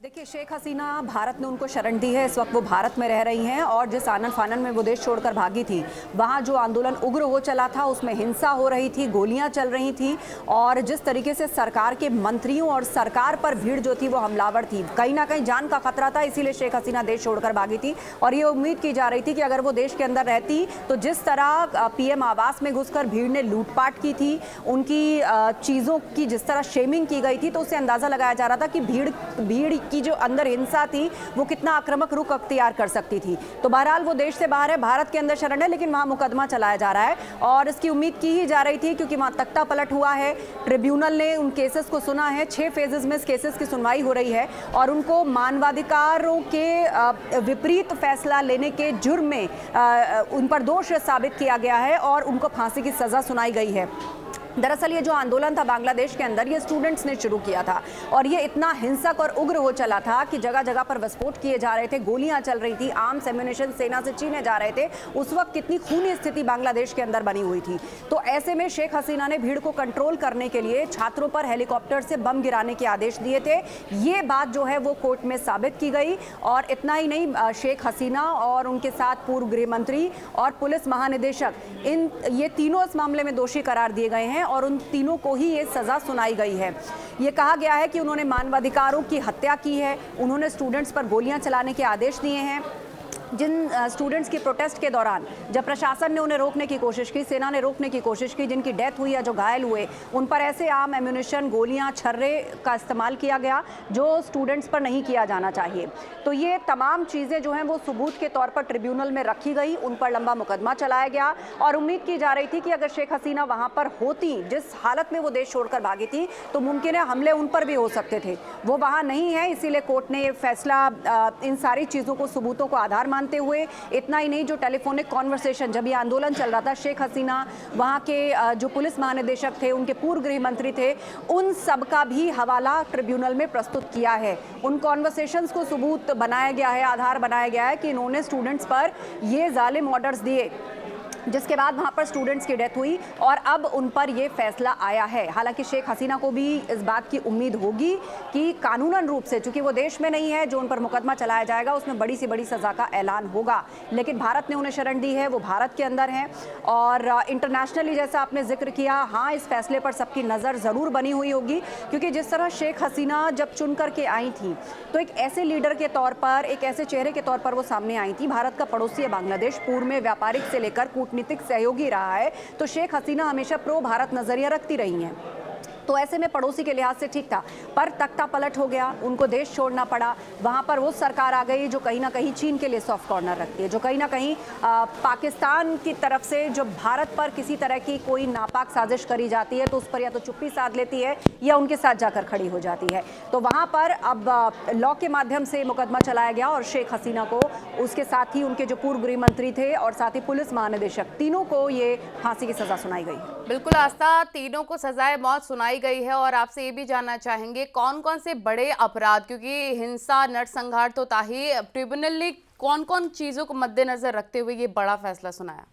देखिए, शेख हसीना भारत ने उनको शरण दी है। इस वक्त वो भारत में रह रही हैं और जिस आनन फानन में वो देश छोड़कर भागी थी, वहाँ जो आंदोलन उग्र हो चला था, उसमें हिंसा हो रही थी, गोलियां चल रही थी और जिस तरीके से सरकार के मंत्रियों और सरकार पर भीड़ जो थी वो हमलावर थी, कहीं ना कहीं जान का खतरा था। इसीलिए शेख हसीना देश छोड़कर भागी थी और ये उम्मीद की जा रही थी कि अगर वो देश के अंदर रहती तो जिस तरह पीएम आवास में घुसकर भीड़ ने लूटपाट की थी, उनकी चीज़ों की जिस तरह शेमिंग की गई थी, तो उससे अंदाज़ा लगाया जा रहा था कि भीड़ की जो अंदर हिंसा थी वो कितना आक्रामक रुख अख्तियार कर सकती थी। तो बहरहाल वो देश से बाहर है, भारत के अंदर शरण है, लेकिन वहां मुकदमा चलाया जा रहा है और इसकी उम्मीद की ही जा रही थी क्योंकि वहां तख्ता पलट हुआ है। ट्रिब्यूनल ने उन केसेस को सुना है, 6 फेजेस में इस केसेस की सुनवाई हो रही है और उनको मानवाधिकारों के विपरीत फैसला लेने के जुर्म में उन पर दोष साबित किया गया है और उनको फांसी की सजा सुनाई गई है। दरअसल ये जो आंदोलन था बांग्लादेश के अंदर, ये स्टूडेंट्स ने शुरू किया था और ये इतना हिंसक और उग्र हो चला था कि जगह जगह पर विस्फोट किए जा रहे थे, गोलियां चल रही थी, आर्म्स एम्यूनिशन सेना से छीने जा रहे थे। उस वक्त कितनी खूनी स्थिति बांग्लादेश के अंदर बनी हुई थी। तो ऐसे में शेख हसीना ने भीड़ को कंट्रोल करने के लिए छात्रों पर हेलीकॉप्टर से बम गिराने के आदेश दिए थे। ये बात जो है वो कोर्ट में साबित की गई और इतना ही नहीं, शेख हसीना और उनके साथ पूर्व गृह मंत्री और पुलिस महानिदेशक, ये तीनों इस मामले में दोषी करार दिए गए हैं और उन तीनों को ही ये सजा सुनाई गई है। ये कहा गया है कि उन्होंने मानवाधिकारों की हत्या की है, उन्होंने स्टूडेंट्स पर गोलियां चलाने के आदेश दिए हैं। जिन स्टूडेंट्स की प्रोटेस्ट के दौरान जब प्रशासन ने उन्हें रोकने की कोशिश की, सेना ने रोकने की कोशिश की, जिनकी डेथ हुई या जो घायल हुए, उन पर ऐसे आम एम्यूनिशन, गोलियां, छर्रे का इस्तेमाल किया गया जो स्टूडेंट्स पर नहीं किया जाना चाहिए। तो ये तमाम चीज़ें जो हैं वो सबूत के तौर पर ट्रिब्यूनल में रखी गई, उन पर लंबा मुकदमा चलाया गया और उम्मीद की जा रही थी कि अगर शेख हसीना वहाँ पर होती, जिस हालत में वो देश छोड़कर भागी थी, तो मुमकिन है हमले उन पर भी हो सकते थे। वो वहाँ नहीं है, इसीलिए कोर्ट ने फैसला इन सारी चीज़ों को, सबूतों को आधार मानते हुए, इतना ही नहीं, जो टेलीफोनिक कॉन्वर्सेशन जब ये आंदोलन चल रहा था, शेख हसीना, वहाँ के जो पुलिस महानिदेशक थे, उनके पूर्व गृह मंत्री थे, उन सब का भी हवाला ट्रिब्यूनल में प्रस्तुत किया है। उन कॉन्वर्सेशंस को सबूत बनाया गया है, आधार बनाया गया है कि इन्होंने स्टूडेंट्स पर ये जालिम ऑर्डर्स दिए, जिसके बाद वहाँ पर स्टूडेंट्स की डेथ हुई और अब उन पर ये फैसला आया है। हालांकि शेख हसीना को भी इस बात की उम्मीद होगी कि कानूनन रूप से, चूंकि वो देश में नहीं है, जो उन पर मुकदमा चलाया जाएगा उसमें बड़ी से बड़ी सज़ा का ऐलान होगा। लेकिन भारत ने उन्हें शरण दी है, वो भारत के अंदर हैं और इंटरनेशनली, जैसा आपने जिक्र किया, हाँ, इस फैसले पर सबकी नज़र ज़रूर बनी हुई होगी क्योंकि जिस तरह शेख हसीना जब चुन करके आई थी तो एक ऐसे लीडर के तौर पर, एक ऐसे चेहरे के तौर पर वो सामने आई थी। भारत का पड़ोसी है बांग्लादेश, पूर्व में व्यापारिक से लेकर कूटनीतिक सहयोगी रहा है, तो शेख हसीना हमेशा प्रो भारत नजरिया रखती रही हैं। तो ऐसे में पड़ोसी के लिहाज से ठीक था, पर तख्ता पलट हो गया, उनको देश छोड़ना पड़ा। वहाँ पर वो सरकार आ गई जो कहीं ना कहीं चीन के लिए सॉफ्ट कॉर्नर रखती है, जो कहीं ना कहीं पाकिस्तान की तरफ से जो भारत पर किसी तरह की कोई नापाक साजिश करी जाती है तो उस पर या तो चुप्पी साध लेती है या उनके साथ जाकर खड़ी हो जाती है। तो वहाँ पर अब लॉ के माध्यम से मुकदमा चलाया गया और शेख हसीना को, उसके साथ ही उनके जो पूर्व गृह मंत्री थे और साथ ही पुलिस महानिदेशक, तीनों को ये फांसी की सजा सुनाई गई। बिल्कुल आस्था, तीनों को सजाए मौत सुनाई गई है और आपसे ये भी जानना चाहेंगे कौन कौन से बड़े अपराध, क्योंकि हिंसा, नरसंहार तो था ही, ट्रिब्यूनल ने कौन कौन चीज़ों को मद्देनजर रखते हुए ये बड़ा फैसला सुनाया?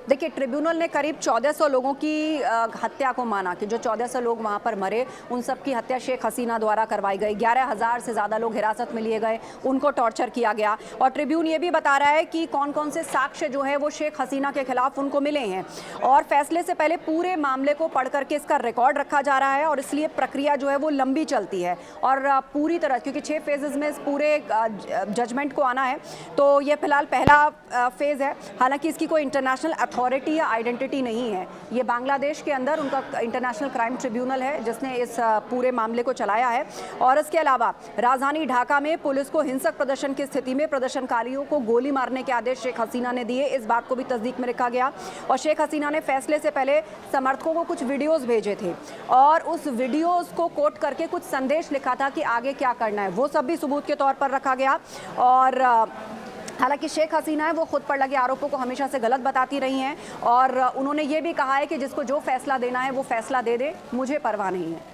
देखिए, ट्रिब्यूनल ने करीब 1400 लोगों की हत्या को माना कि जो 1400 लोग वहाँ पर मरे, उन सब की हत्या शेख हसीना द्वारा करवाई गई। 11,000 से ज़्यादा लोग हिरासत में लिए गए, उनको टॉर्चर किया गया और ट्रिब्यून ये भी बता रहा है कि कौन कौन से साक्ष्य जो है वो शेख हसीना के खिलाफ उनको मिले हैं और फैसले से पहले पूरे मामले को पढ़ करके इसका रिकॉर्ड रखा जा रहा है और इसलिए प्रक्रिया जो है वो लंबी चलती है और पूरी तरह, क्योंकि 6 फेजेज़ में इस पूरे जजमेंट को आना है, तो ये फिलहाल पहला फेज़ है। हालांकि इसकी कोई इंटरनेशनल अथॉरिटी या आइडेंटिटी नहीं है, ये बांग्लादेश के अंदर उनका इंटरनेशनल क्राइम ट्रिब्यूनल है जिसने इस पूरे मामले को चलाया है। और इसके अलावा राजधानी ढाका में पुलिस को हिंसक प्रदर्शन की स्थिति में प्रदर्शनकारियों को गोली मारने के आदेश शेख हसीना ने दिए, इस बात को भी तस्दीक में रखा गया। और शेख हसीना ने फैसले से पहले समर्थकों को कुछ वीडियोज़ भेजे थे और उस वीडियोज़ को कोट करके कुछ संदेश लिखा था कि आगे क्या करना है, वो सब भी सबूत के तौर पर रखा गया। और हालांकि शेख हसीना है वो खुद पर लगे आरोपों को हमेशा से गलत बताती रही हैं और उन्होंने ये भी कहा है कि जिसको जो फैसला देना है वो फैसला दे दे, मुझे परवाह नहीं है।